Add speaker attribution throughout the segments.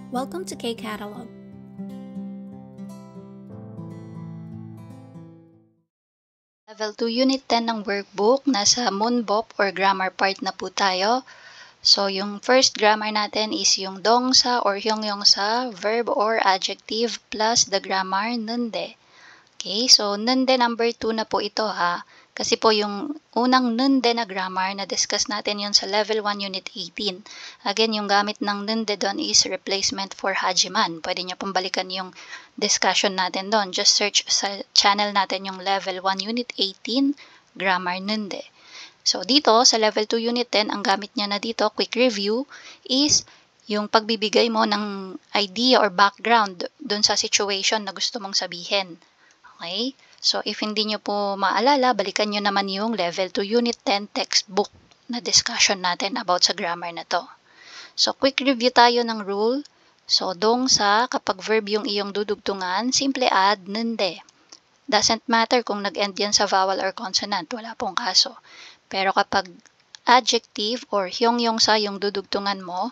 Speaker 1: Welcome to K-Catalog.
Speaker 2: Level 2 Unit 10 ng workbook, nasa Moonbop or grammar part na po tayo. So, yung first grammar natin is yung dongsa or hyongyongsa, verb or adjective plus the grammar nunde. Okay, so nunde number 2 na po ito ha. Kasi po yung unang nunde na grammar na discuss natin yun sa level 1 unit 18. Again, yung gamit ng nunde doon is replacement for hajiman. Pwede nyo pong balikan yung discussion natin doon. Just search sa channel natin yung level 1 unit 18 grammar nunde. So dito sa level 2 unit 10, ang gamit niya na dito, quick review, is yung pagbibigay mo ng idea or background doon sa situation na gusto mong sabihin. Okay? So, if hindi nyo po maalala, balikan nyo naman yung level 2 unit 10 textbook na discussion natin about sa grammar na to. So, quick review tayo ng rule. So, dongsa, kapag verb yung iyong dudugtungan, simple add nunde. Doesn't matter kung nag-end yan sa vowel or consonant, wala pong kaso. Pero kapag adjective or hyongyongsa yung dudugtungan mo,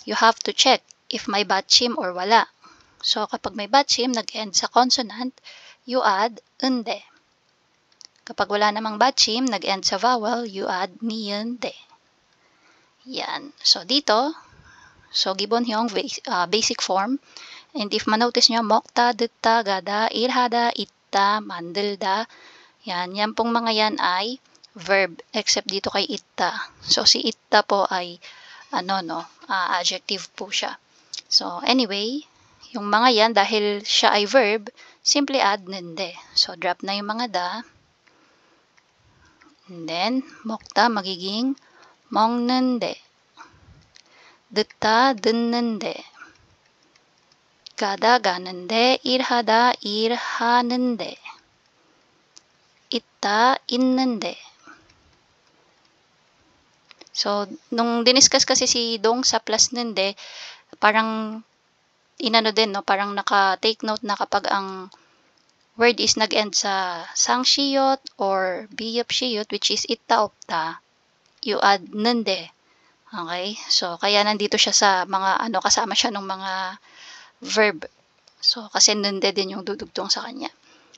Speaker 2: you have to check if may batchim or wala. So, kapag may batchim, nag-end sa consonant, you add unde. Kapag wala namang batchim, nag-end sa vowel, you add niyunde. Yan. So, dito, so gibbon yung basic form. And if manotice nyo, mokta, dutta, gada, irhada, itta, mandilda. Yan pong mga yan ay verb, except dito kay itta. So, si itta po ay, adjective po siya. So, anyway, yung mga yan, dahil siya ay verb, simply add nunde. So, drop na yung mga da. And then, mokta magiging mongnunde. Dutta, dunnunde. Gada, ganunde. Irhada, irhanunde. Itta, innunde. So, nung diniscuss kasi si dong sa plus nunde, parang inano din, no? Parang naka-take note na kapag ang word is nag-end sa sangshiyot or biyopshiyot, which is itta opta, you add nunde. Okay? So, kaya nandito siya sa mga, kasama siya ng mga verb. So, kasi nunde din yung dudugtong sa kanya.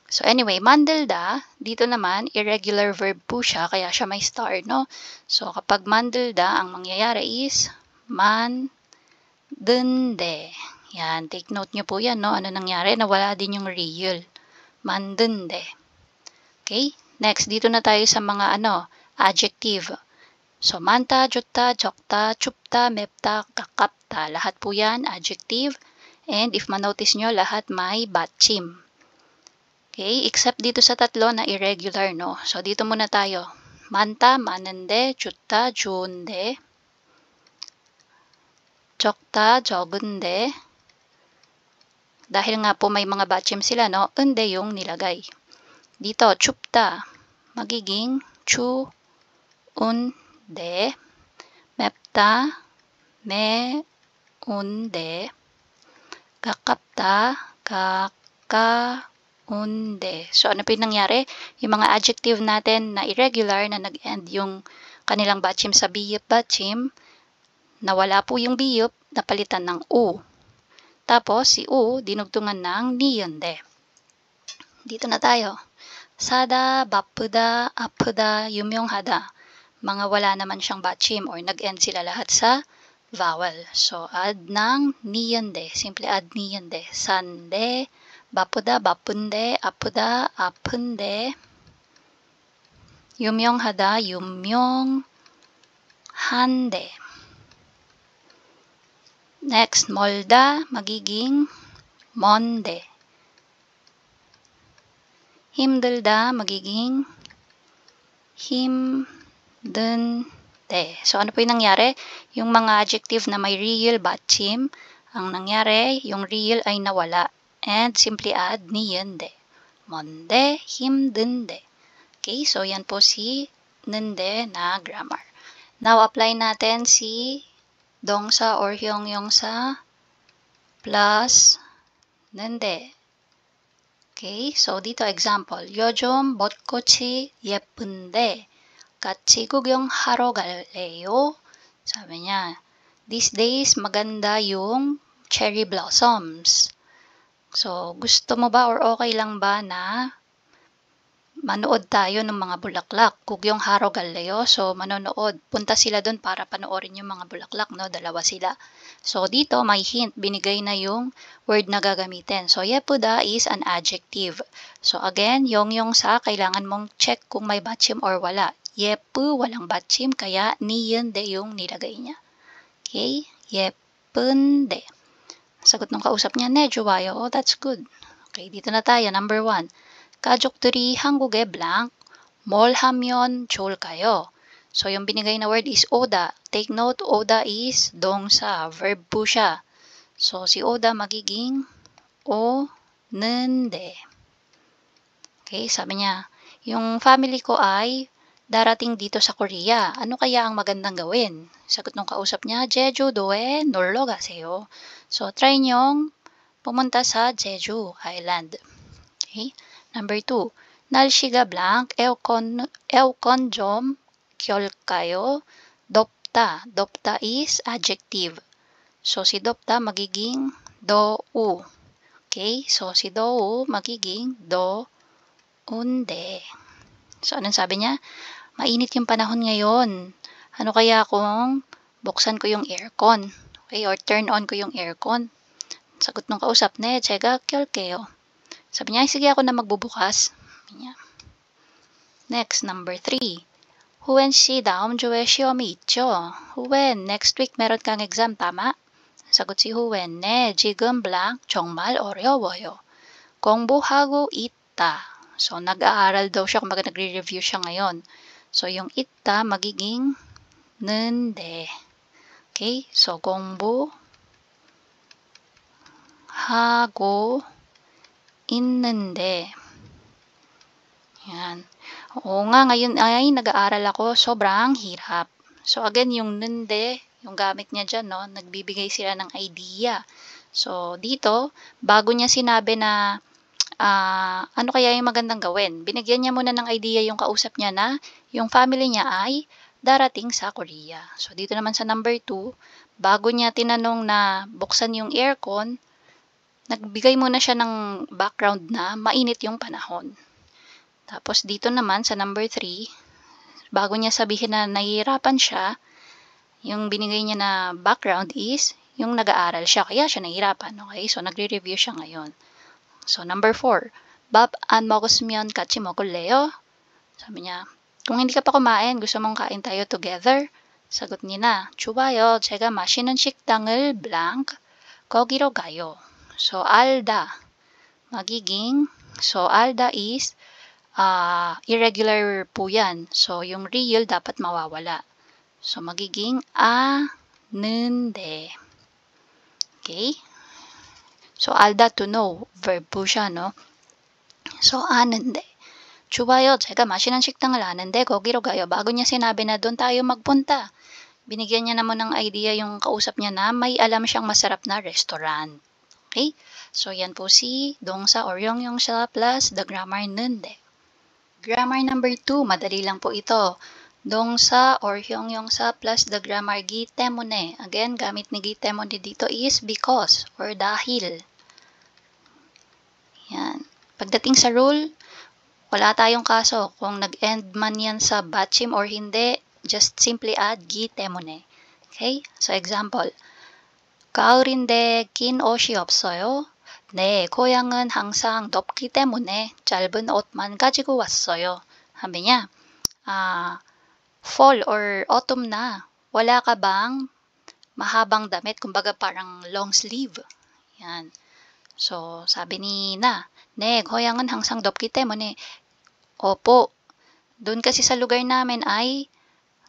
Speaker 2: So, anyway, mandilda, dito naman, irregular verb po siya, kaya siya may star, no? So, kapag mandilda, ang mangyayari is mandunde. Yan, take note nyo po yan, no? Ano nangyari? Nawala din yung real. Mandunde. Okay? Next, dito na tayo sa mga, adjective. So, manta, jutta, jokta, chupta, mepta, kakapta. Lahat po yan, adjective. And if manotice nyo, lahat may batchim. Okay? Except dito sa tatlo na irregular, no? So, dito muna tayo. Manta, manande, jutta, junde. Jokta, jogunde. Dahil nga po may mga batchim sila, no? Unde yung nilagay. Dito, chupta, magiging chu, unde. Mepta, me, unde. Kakapta, kaka, unde. So, ano po yung nangyari? Yung mga adjective natin na irregular na nag-end yung kanilang batchim sa biyup batchim, nawala po yung biyup, napalitan ng u. Tapos, si u, dinugtungan ng niyonde. Dito na tayo. Sada, bapuda, apuda, yumyonghada. Mga wala naman siyang batchim or nag-end sila lahat sa vowel. So, add ng niyonde. Simple add niyonde. Sande, bapuda, bapunde, apuda, apunde. Yumyonghada, yumyonghande. Next, molda, magiging monde. Himdalda, magiging himdunde. So, ano po yung nangyari? Yung mga adjective na may real batchim, ang nangyari, yung real ay nawala. And simply add niyonde. Monde, himdunde. Okay, so yan po si nunde na grammar. Now, apply natin si dongsa or hyongyongsa plus nunde. Okay, so dito example. 요즘 벚꽃이 예쁜데 같이 구경하러 갈래요? Sabi niya, these days maganda yung cherry blossoms. So, gusto mo ba or okay lang ba na manood tayo ng mga bulaklak? Gugyong haro galleyo. So, manonood. Punta sila dun para panoorin yung mga bulaklak, no? Dalawa sila. So, dito may hint. Binigay na yung word na gagamitin. So, yepuda is an adjective. So, again, yung sa, kailangan mong check kung may batchim or wala. Yepu, walang batchim, kaya niyende yung nilagay niya. Okay? Yepunde. Sagot ng kausap niya, ne, 좋아요. Oh, that's good. Okay, dito na tayo. Number 1. 가족들이 한국에 blank. 뭘 하면 좋을까요? So, yung binigay na word is oda. Take note, oda is 동사. Verb po siya. So, si oda magiging 오는데. Okay, sabi niya, yung family ko ay darating dito sa Korea. Ano kaya ang magandang gawin? Sagot ng kausap niya, 제주도에 놀러 가세요. So, try nyong pumunta sa Jeju Island. Okay? Number 2. 날씨가 blank, 에어컨 좀 켤까요? 덥다. 덥다 is adjective. So, si 덥다 magiging 더우. Okay? So, si 더우 magiging 더운데. So, anong sabi niya? Mainit yung panahon ngayon. Ano kaya kung buksan ko yung aircon? Okay, or turn on ko yung aircon? Sagot ng kausap, ne, 제가 켤게요. Sabi niya, sige ako na magbubukas. Next, number 3. 후엔 씨 다음 주에 시험이 있죠? 후엔, next week meron kang exam, tama? Sagot si 후엔, 네, 지금 blank, 정말 어려워요. 공부하고 있다. So, nag-aaral daw siya kung nagre-review siya ngayon. So, yung 있다 magiging 는데. Okay? So, 공부하고 있는데. Yan. Oo nga, ngayon ay nag-aaral ako, sobrang hirap. So, again, yung nunde, yung gamit niya dyan, no, nagbibigay sila ng idea. So, dito, bago niya sinabi na ano kaya yung magandang gawin, binigyan niya muna ng idea yung kausap niya na yung family niya ay darating sa Korea. So, dito naman sa number 2, bago niya tinanong na buksan yung aircon, nagbigay muna siya ng background na mainit yung panahon. Tapos dito naman sa number 3, bago niya sabihin na nahihirapan siya, yung binigay niya na background is yung nag-aaral siya, kaya siya nahihirapan. Okay? So, nagre-review siya ngayon. So, number 4, 밥 안 먹었으면 같이 먹을래요? Sabi niya, kung hindi ka pa kumain, gusto mong kain tayo together? Sagot niya na, 좋아요. 제가 마시는 식당을 blank. 거기로 가요. So, 알다. Magiging, so, alda is irregular po yan. So, yung real dapat mawawala. So, magiging 아는데. Okay? So, alda to know. Verb po siya, no? So, 아는데. 좋아요. 제가 마시는 식당을 아는데 거기로 가요. Bago niya sinabi na doon tayo magpunta. Binigyan niya naman ng idea yung kausap niya na may alam siyang masarap na restaurant. Okay? So, yan po si 동사 or 용용사 plus the grammar 는데. Grammar number 2, madali lang po ito. 동사 or 형용사 plus the grammar gi 때문에. Again, gamit ni gi 때문에 dito is because or dahil. Yan. Pagdating sa rule, wala tayong kaso kung nag-end man yan sa batchim or hindi, just simply add gi 때문에. Okay? So, example. 가을인데 긴 옷이 없어요? 네, 고향은 항상 덥기 때문에 짧은 옷만 가지고 왔어요. Sabi niya, fall or autumn na, wala ka bang mahabang damit, kumbaga parang long sleeve? Yan. So, sabi ni na, 네, 고향은 항상 덥기 때문에, opo, doon kasi sa lugar namin ay,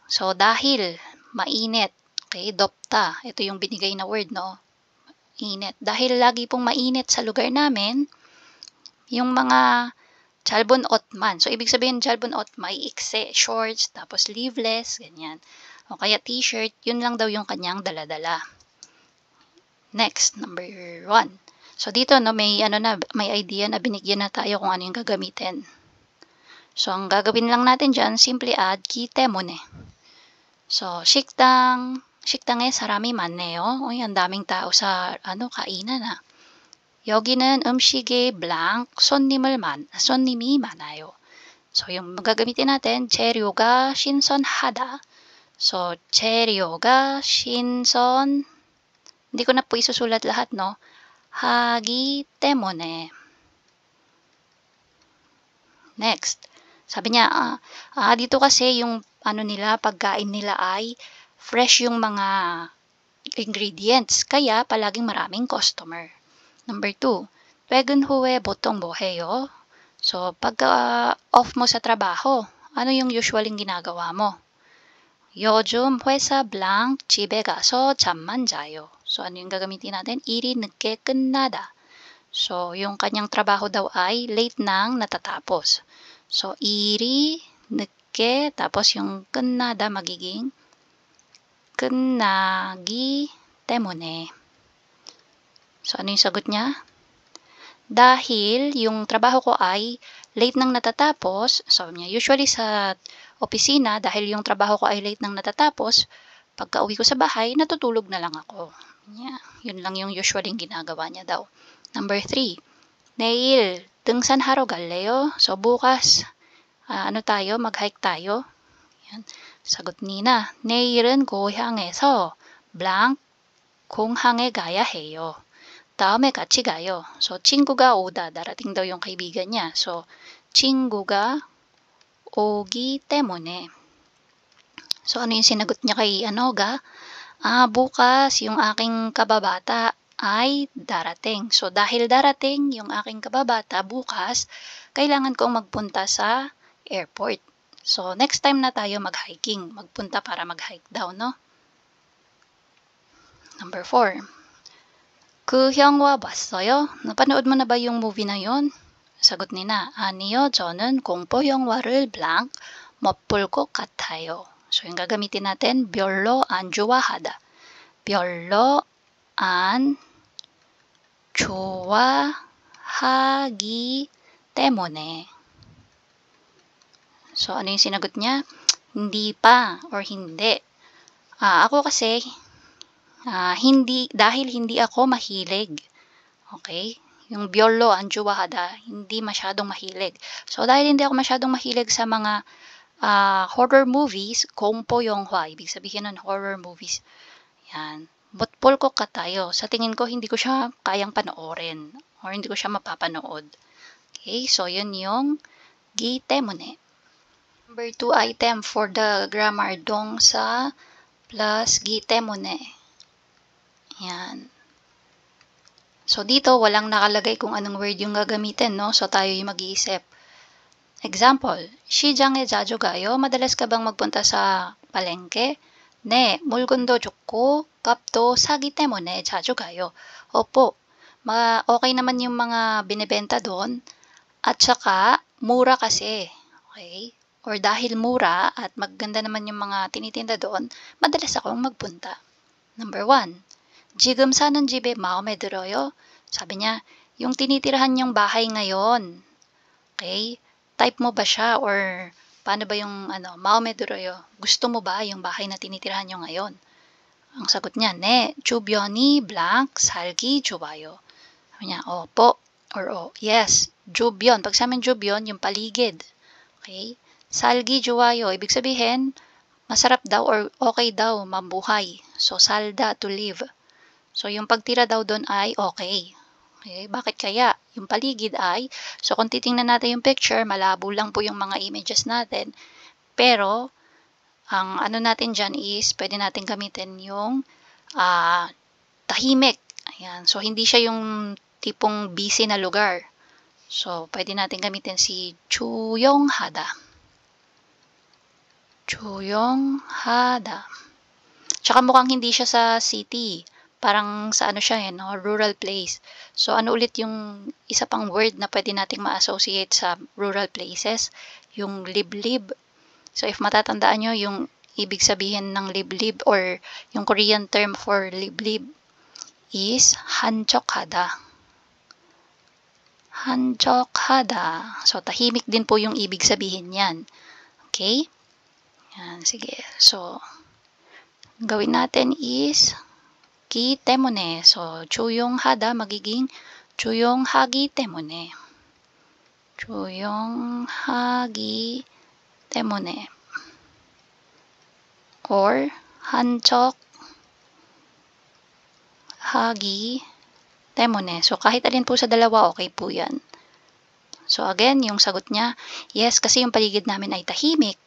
Speaker 2: so dahil mainit, okay, 덥다, ito yung binigay na word, no? Init. Dahil lagi pong mainit sa lugar namin, yung mga 짧은 옷만. So, ibig sabihin, 짧은 옷, may ikse, shorts, tapos sleeveless, ganyan. O kaya t-shirt, yun lang daw yung kanyang dala-dala. Next, number 1. So, dito, no, may idea na binigyan na tayo kung ano yung gagamitin. So, ang gagawin lang natin dyan, simply add gi 때문에. So, 식당, 식당에 사람이 많네요. ang daming tao sa kainan ha. 여기는 음식이 blank, 손님이 많아요. So, yung magagamitin natin, 재료가 신선하다. So, 재료가 hindi ko na po isusulat lahat, no? 하기 때문에. Next. Sabi niya, dito kasi yung pagkain nila ay fresh yung mga ingredients. Kaya palaging maraming customer. Number 2. 퇴근 후에 보통 뭐 해요? So, pagka off mo sa trabaho, ano yung usually ginagawa mo? 요즘 회사 blank 집에 가서 잠만 자요. So, ano yung gagamitin natin? 일이 늦게 끝나다. So, yung kanyang trabaho daw ay late nang natatapos. So, 일이 늦게, tapos yung 끝나다 magiging 끝나기 때문에. So, ano yung sagot niya? Dahil yung trabaho ko ay late nang natatapos, so usually sa opisina, dahil yung trabaho ko ay late nang natatapos, pagka uwi ko sa bahay, natutulog na lang ako. Yeah, yun lang yung usually ginagawa niya daw. Number 3, 내일 등산하러 갈래요? So bukas, mag-hike tayo. Yan. Sagot Nina, 내일은 고향에서 blank 공항에 가야 해요. 다음에 같이 가요. So, 친구가 오다. Darating daw yung kaibigan niya. So, 친구가 오기 때문에. So, ano yung sinagot niya kay ga? Bukas yung aking kababata ay darating. So, dahil darating yung aking kababata bukas, kailangan kong magpunta sa airport. So, next time na tayo mag-hiking. Magpunta para mag-hike daw, no? Number 4. 그 영화 봤어요? napanood mo na ba yung movie na yon? Sagot nina, 아니요, 저는 공포 영화를 blank 못 볼 것 같아요. So, yung gagamitin natin, 별로 안 좋아하다. 별로 안 좋아하기 때문에. So, ano yung sinagot niya? Hindi pa or hindi. Ako kasi, dahil hindi ako mahilig. Okay? Yung 별로 안 좋아하다, hindi masyadong mahilig. So, dahil hindi ako masyadong mahilig sa mga horror movies, 공포 영화, ibig sabihin ng horror movies. Yan. 못 볼 것 같아요. Sa tingin ko, hindi ko siya kayang panoorin or hindi ko siya mapapanood. Okay? So, yun yung 기 때문에. Number 2 item for the grammar 동사 plus 기 때문에. Yan. So, dito, walang nakalagay kung anong word yung gagamitin, no? So, tayo yung mag-iisip. Example, 시장에 자주 가요? Madalas ka bang magpunta sa palengke? 네, 물건도 좋고 값도 싸기 때문에 자주 가요. Opo, okay naman yung mga binibenta doon at saka mura kasi. Okay? Or dahil mura at maganda naman yung mga tinitinda doon, madalas akong magpunta. Number 1. 지금 사는 집에 마음에 들어요? Sabi niya, yung tinitirahan niyong bahay ngayon, okay? Type mo ba siya or paano ba yung 마음에 들어요? Gusto mo ba yung bahay na tinitirahan niyo ngayon? Ang sagot niya, 네, 주변이 blank, 살기 좋아요. Sabi niya, opo or yes, 주변. Pag sa amin 주변, yung paligid. Okay? 살기 좋아요, ibig sabihin, masarap daw or okay daw mabuhay. So, salda, to live. So, yung pagtira daw doon ay okay. Okay, bakit kaya? Yung paligid ay, so kung titingnan natin yung picture, malabo lang po yung mga images natin. Pero, ang natin dyan is, pwede natin gamitin yung tahimik. Ayan. So, hindi siya yung tipong busy na lugar. So, pwede natin gamitin si 조용하다. 조용하다. Tsaka mukhang hindi siya sa city. Parang sa siya no? Rural place. So, ulit yung isa pang word na pwede nating ma-associate sa rural places? Yung liblib. So, if matatandaan nyo, yung ibig sabihin ng liblib or yung Korean term for liblib is 한적하다. 한적하다. So, tahimik din po yung ibig sabihin yan. Okay? Yan, sige. So, gawin natin is ki temone. So, chuyong hada magiging chuyong hagi temone. chuyong hagi temone. Or hanchok hagi temone. So, kahit alin po sa dalawa, okay po yan. So, again, yung sagot niya, yes, kasi yung paligid namin ay tahimik.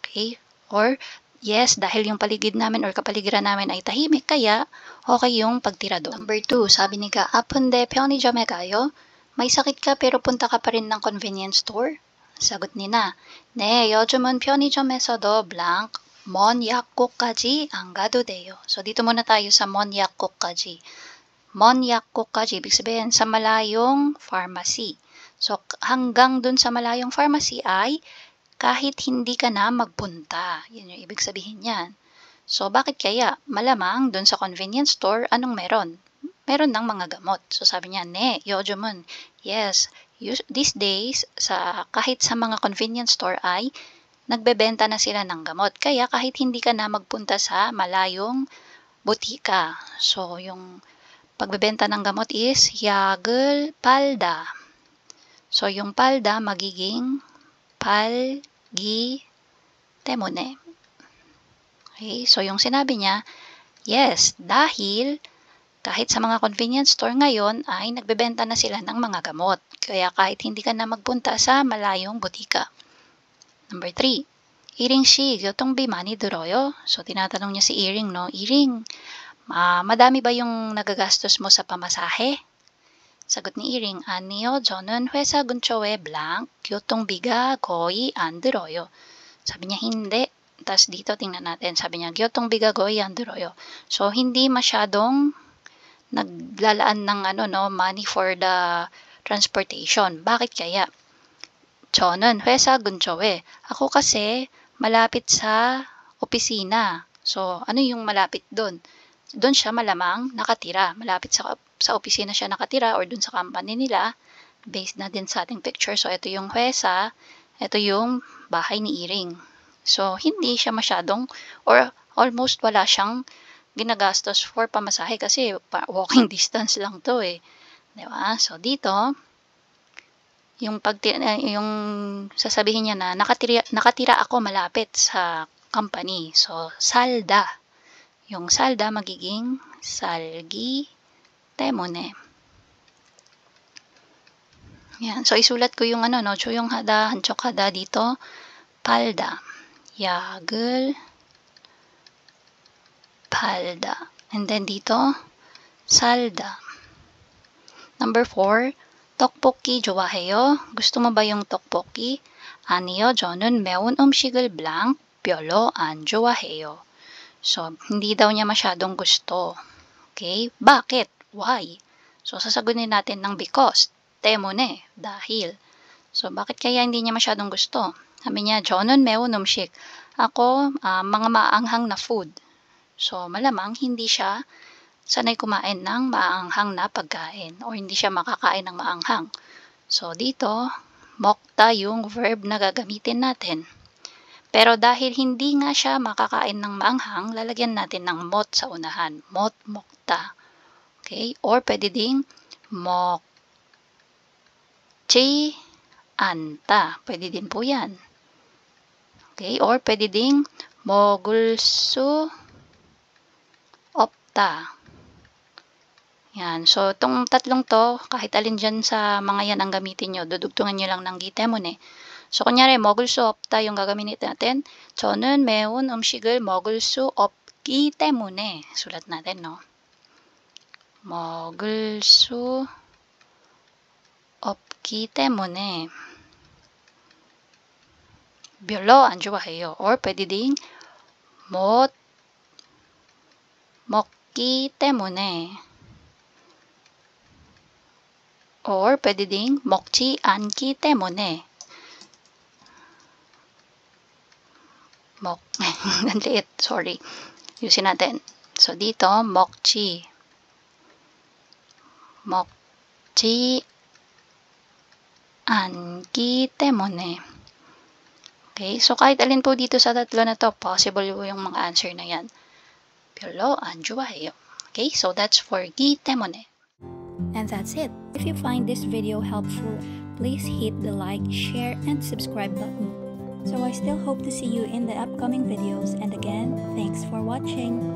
Speaker 2: Okay? Or, yes, dahil yung paligid namin or kapaligiran namin ay tahimik, kaya okay yung pagtira doon. Number 2, sabi ni ka, apunde 편의점에 가요? May sakit ka pero punta ka pa rin ng convenience store? Sagot ni na, 네, 요즘은 편의점에서도 blank, 먼 약국까지 안 가도 돼요. So, dito muna tayo sa 먼 약국까지. 먼 약국까지, ibig sabihin sa malayong pharmacy. So, hanggang dun sa malayong pharmacy ay kahit hindi ka na magpunta. Yan yung ibig sabihin yan. So, bakit kaya? Malamang dun sa convenience store, anong meron? Meron ng mga gamot. So, sabi niya, ne, 요즘은, yes, these days, kahit sa mga convenience store ay nagbebenta na sila ng gamot. Kaya kahit hindi ka na magpunta sa malayong butika. So, yung pagbebenta ng gamot is 약을 팔다. So, yung palda magiging palgi temone. Okay, so yung sinabi niya, yes, dahil kahit sa mga convenience store ngayon ay nagbebenta na sila ng mga gamot. Kaya kahit hindi ka na magpunta sa malayong butika. Number 3, Iring 씨, 교통비 많이 들어요? So, tinatanong niya si Iring, no? Iring, madami ba yung nagagastos mo sa pamasahe? 사got ni Iring, 아니요, 저는 회사 근처에 blank, 교통비가 거의 안 들어요. Sabi niya, hindi. Tapos dito, tingnan natin. Sabi niya, 교통비가 거의 안 들어요. So, hindi masyadong naglalaan ng money for the transportation. Bakit kaya? 저는 회사 근처에. Ako kasi, malapit sa opisina. So, ano yung malapit doon? Doon siya malamang nakatira. Malapit sa opisina siya nakatira or doon sa company nila. Based na din sa ating picture. So, ito yung hwesa. Ito yung bahay ni Iring. So, hindi siya masyadong or almost wala siyang ginagastos for pamasahe kasi walking distance lang to eh. Diba? So, dito, yung sasabihin niya na nakatira ako malapit sa company. So, salda. Yung salda magiging salgi temone. Yan. So, isulat ko yung chuyong hada, hanchok hada dito. Palda. 약을 팔다. And then dito, salda. Number 4, 떡볶이 좋아해요? Gusto mo ba yung 떡볶이? 아니요, 저는 매운 음식을 blank, 별로 안 좋아해요. So, hindi daw niya masyadong gusto. Okay? Bakit? Why? So, sasagutin natin ng because. 때문에, dahil. So, bakit kaya hindi niya masyadong gusto? Sabi niya, 저는 매운 음식. Ako, mga maanghang na food. So, malamang hindi siya sanay kumain ng maanghang na pagkain o hindi siya makakain ng maanghang. So, dito, 먹다 yung verb na gagamitin natin. Pero dahil hindi nga siya makakain ng maanghang, lalagyan natin ng mot sa unahan. Mot, 먹다. Okay? Or pwede ding 먹지 않다. Pwede din po yan. Okay? Or pwede ding 먹을 수 없다. Yan. So, itong tatlong to, kahit alin dyan sa mga yan ang gamitin nyo, dudugtungan nyo lang ng 기때문에. So, kunyari, 먹을 수 없다 yung gagamitin natin. 저는 매운 음식을 먹을 수 없기 때문에. 수lat natin, no? 먹을 수 없기 때문에 별로 안 좋아해요. Or pwede ding 못 먹기 때문에. Or pwede ding 먹지 않기 때문에. Nanliit, sorry. Yusin natin. So, dito, 먹지 않기 때문에. Okay, so kahit alin po dito sa tatlo na to, possible po yung mga answer na yan. 별로 안 좋아해요. Okay, so that's for 기 때문에.
Speaker 1: And that's it. If you find this video helpful, please hit the like, share, and subscribe button. So I still hope to see you in the upcoming videos, and again, thanks for watching.